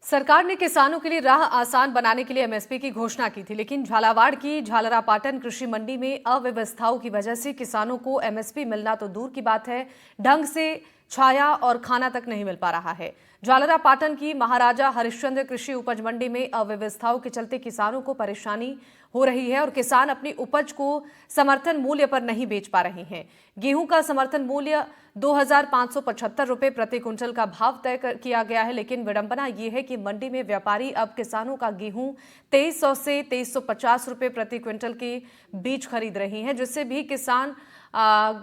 सरकार ने किसानों के लिए राह आसान बनाने के लिए एमएसपी की घोषणा की थी, लेकिन झालावाड़ की झालरापाटन कृषि मंडी में अव्यवस्थाओं की वजह से किसानों को एमएसपी मिलना तो दूर की बात है, ढंग से छाया और खाना तक नहीं मिल पा रहा है। झालरापाटन की महाराजा हरिश्चंद्र कृषि उपज मंडी में अव्यवस्थाओं के चलते किसानों को परेशानी हो रही है और किसान अपनी उपज को समर्थन मूल्य पर नहीं बेच पा रहे हैं। गेहूं का समर्थन मूल्य 2,575 रुपए प्रति क्विंटल का भाव तय किया गया है, लेकिन विडंबना ये है कि मंडी में व्यापारी अब किसानों का गेहूं 2300 से 2350 रुपए प्रति क्विंटल के बीच खरीद रहे हैं, जिससे भी किसान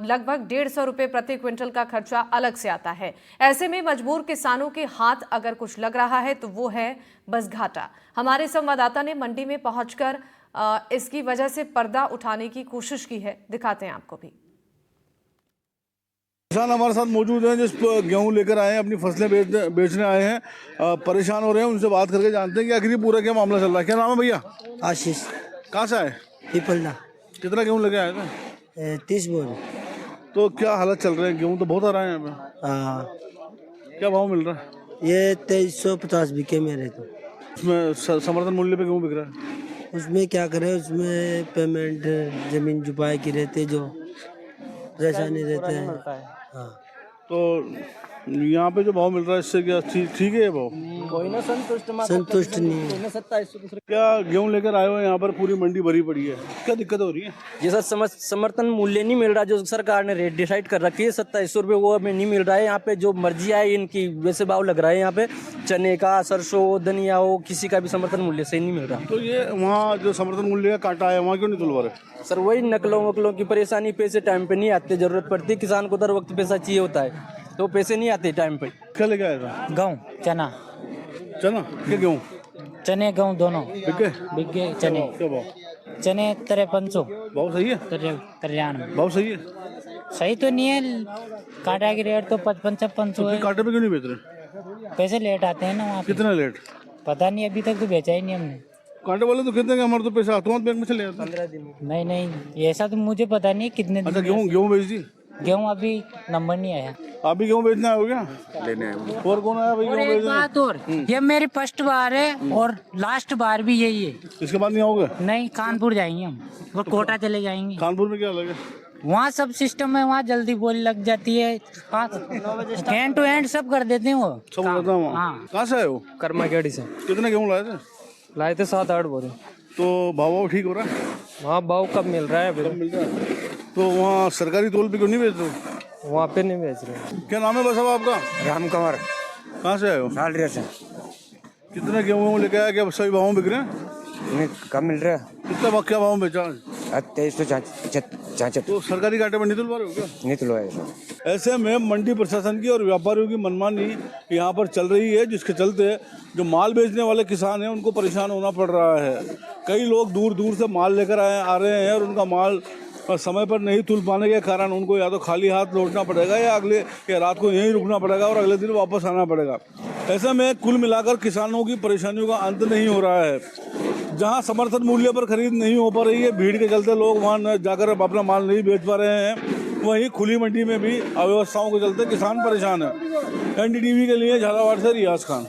लगभग 150 रुपए प्रति क्विंटल का खर्चा अलग से आता है। ऐसे में मजबूर किसानों के हाथ अगर कुछ लग रहा है तो वो है बस घाटा। हमारे संवाददाता ने मंडी में पहुंचकर इसकी वजह से पर्दा उठाने की कोशिश की है, दिखाते हैं आपको भी। किसान हमारे साथ मौजूद हैं, जिस गेहूं लेकर आए हैं, अपनी फसलें बेचने आए हैं, परेशान हो रहे हैं। उनसे बात करके जानते हैं कि आखिर पूरा क्या मामला चल रहा है। क्या नाम है भैया? आशीष। कहाँ से आए? पीपलदा। कितना गेहूं लेके आए थे? 30 बोर। तो क्या हालत चल रही है? गेहूं तो बहुत आ रहा है यहाँ पे। हाँ, क्या भाव मिल रहा है? ये 2350 बिके मेरे तो। उसमें समर्थन मूल्य पे गेहूं बिक रहा है? उसमें क्या करें, उसमें पेमेंट जमीन जुपाई की रहती, जो परेशानी रहते हैं। हाँ, तो यहाँ पे जो भाव मिल रहा है इससे क्या ठीक है ये भाव? कोई ना संतुष्ट नहीं है। क्या गेहूं लेकर आए हो यहाँ पर? पूरी मंडी भरी पड़ी है, क्या दिक्कत हो रही है? ये सर समर्थन मूल्य नहीं मिल रहा, जो सरकार ने रेट डिसाइड कर रखी है 2700 रुपये, वो हमें नहीं मिल रहा है। यहाँ पे जो मर्जी आए इनकी वैसे भाव लग रहा है। यहाँ पे चने का, सरसों, धनिया हो, किसी का भी समर्थन मूल्य सही नहीं मिल रहा। तो ये वहाँ जो समर्थन मूल्य का कांटा है वहाँ क्यों नहीं तुलवा रहे? सर वही नकलों वकलों की परेशानी, पैसे टाइम पे नहीं आते, जरूरत पड़ती है किसान को, दर वक्त पैसा चाहिए होता है तो पैसे नहीं आते टाइम पे। क्या लेके आया था? गेहूँ चना क्या गेहूँ? चने गेहूँ दोनों बिक गए। चने क्या भाव? चने 5300। भाव सही है? 93। भाव सही है? सही तो नहीं है, कांटा की रेट तो 55-56 है। कांटे पे क्यों नहीं बेच रहे? पैसे लेट आते हैं ना वहाँ पे। कितना लेट? पता नहीं, अभी तक तो बेचा ही नहीं हमने। कांटे वाले तो कहते हैं कि हमारे तो पैसा तुरंत बैंक में चले जाते हैं। 15 दिन। नहीं, ऐसा तो मुझे पता नहीं कितने दिन। अच्छा, गेहूँ बेच दी? गेहूँ अभी नंबर नहीं आया। आप भी गेहूँ बेचना है? हो गया लेने आए। और कौन आया भाई और गेहूँ एक बेचने? बात और, ये मेरी फर्स्ट बार है और लास्ट बार भी यही है। इसके बाद नहीं आओगे? नहीं, कानपुर जाएंगे हम और कोटा चले जाएंगे। कानपुर में क्या लगे? वहाँ सब सिस्टम है, वहाँ जल्दी बोली लग जाती है, हैंड टू हैंड सब कर देते हैं वो सब बताता हूँ। हाँ। कहाँ से आए हो? कर्मा गेड़ी से कितने गेहूँ लाए थे? लाए थे 7-8 बोरे। तो भाव ठीक हो रहा है? वहाँ भाव कब मिल रहा है अभी? मिल रहा है। तो वहाँ सरकारी तौल पे क्यों नहीं बेच रहे? वहाँ पे नहीं बेच रहे। क्या नाम है बस अब आपका? राम कंवर। कहाँ से आए हो? सालरिया से। कितने गेहूँ लेके आया? क्या सभी भाव बिक रहे हैं? कम मिल रहा है। कितना क्या भाव बेचा? 2350। तो सरकारी कांटे पर नहीं तुलवा रहे हो क्या? नहीं तुलवाया। ऐसे में मंडी प्रशासन की और व्यापारियों की मनमानी यहाँ पर चल रही है, जिसके चलते जो माल बेचने वाले किसान हैं उनको परेशान होना पड़ रहा है। कई लोग दूर दूर से माल लेकर आ रहे हैं और उनका माल समय पर नहीं तुल पाने के कारण उनको या तो खाली हाथ लौटना पड़ेगा या रात को यहीं रुकना पड़ेगा और अगले दिन वापस आना पड़ेगा। ऐसे में कुल मिलाकर किसानों की परेशानियों का अंत नहीं हो रहा है। जहां समर्थन मूल्य पर खरीद नहीं हो पा रही है, भीड़ के चलते लोग वहां जाकर अपना माल नहीं बेच पा रहे हैं, वहीं खुली मंडी में भी अव्यवस्थाओं के चलते किसान परेशान है। एनडीटीवी के लिए झालावाड़ से रियाज खान।